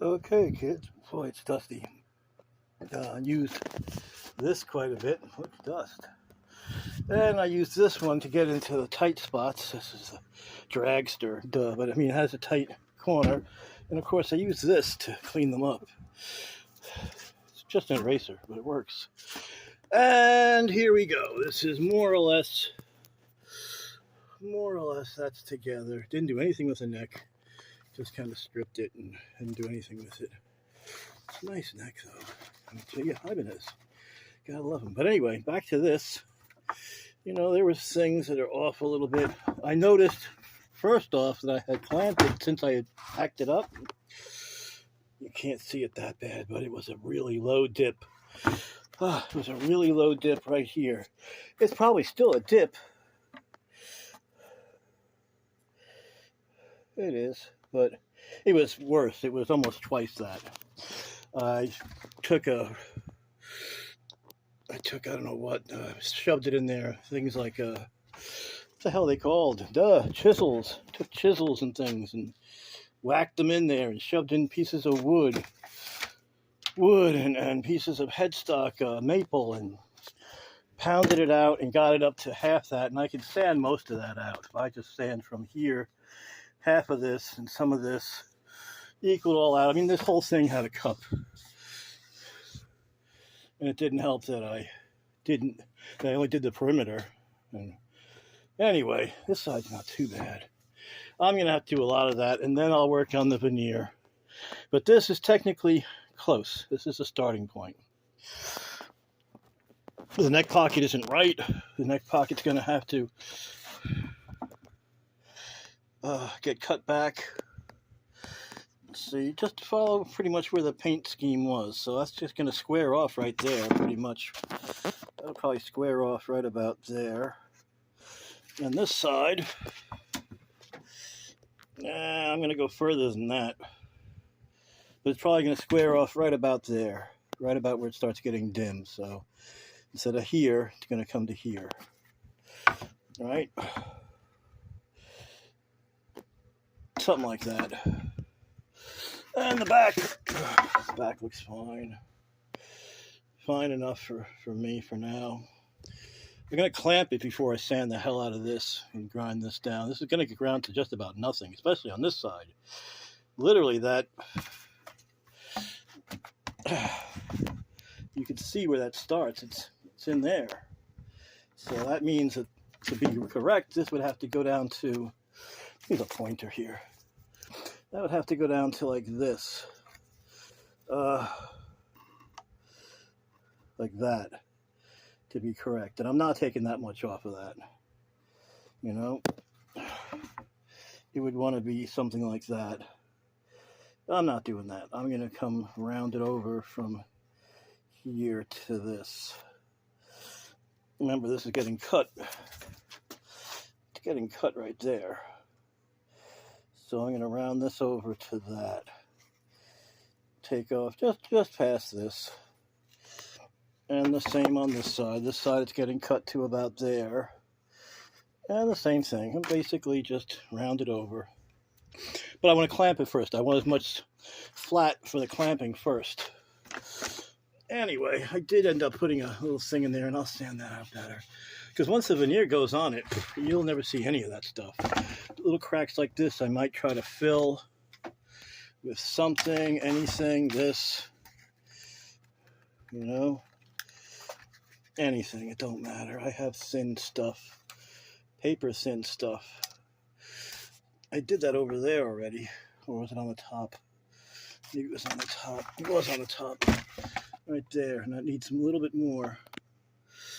Okay, kids. Boy, it's dusty. I used this quite a bit. What's dust? And I used this one to get into the tight spots. This is a dragster, duh, but I mean, it has a tight corner. And of course, I use this to clean them up. It's just an eraser, but it works. And here we go. This is more or less that's together. Didn't do anything with the neck. Just kind of stripped it and didn't do anything with it. It's a nice neck, though. I mean, tell you, Ibanez. Gotta love them. But anyway, back to this. You know, there was things that are off a little bit. I noticed, first off, that I had clamped it since I had packed it up. You can't see it that bad, but it was a really low dip. It was a really low dip right here. It's probably still a dip. It is, but it was worse. It was almost twice that. I took, I don't know what, shoved it in there. Things like, what the hell are they called? Chisels. Took chisels and things and whacked them in there and shoved in pieces of wood and pieces of headstock, maple, and pounded it out and got it up to half that. And I could sand most of that out. If I just sand from here, half of this and some of this, equaled all out. I mean, this whole thing had a cup. And it didn't help that I only did the perimeter. And anyway, this side's not too bad. I'm going to have to do a lot of that, and then I'll work on the veneer. But this is technically close. This is a starting point. The neck pocket isn't right. The neck pocket's going to have to get cut back. See, just follow pretty much where the paint scheme was. So that's just going to square off right there, pretty much. That'll probably square off right about there. And this side, I'm going to go further than that. But it's probably going to square off right about there, right about where it starts getting dim. So instead of here, it's going to come to here. All right? Something like that. And the back looks fine. Fine enough for me for now. I'm going to clamp it before I sand the hell out of this and grind this down. This is going to get ground to just about nothing, especially on this side. Literally that, you can see where that starts. It's in there. So that means that to be correct, this would have to go down to, here's a pointer here. That would have to go down to like this. Like that, to be correct. And I'm not taking that much off of that. You know? It would want to be something like that. I'm not doing that. I'm going to come round it over from here to this. Remember, this is getting cut. It's getting cut right there. So I'm going to round this over to that. Take off just past this. And the same on this side. This side it's getting cut to about there. And the same thing. I'm basically just round it over. But I want to clamp it first. I want as much flat for the clamping first. Anyway, I did end up putting a little thing in there, and I'll sand that out better. Because once the veneer goes on it, you'll never see any of that stuff. Little cracks like this, I might try to fill with something, anything, this, you know, anything, it don't matter. I have thin stuff, paper thin stuff. I did that over there already, or was it on the top? Maybe it was on the top. It was on the top, right there, and that needs a little bit more.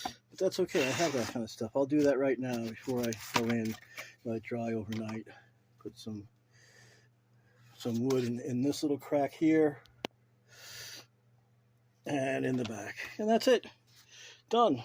But that's okay, I have that kind of stuff. I'll do that right now before I go in, let it dry overnight. Put some wood in this little crack here, and in the back. And that's it. Done.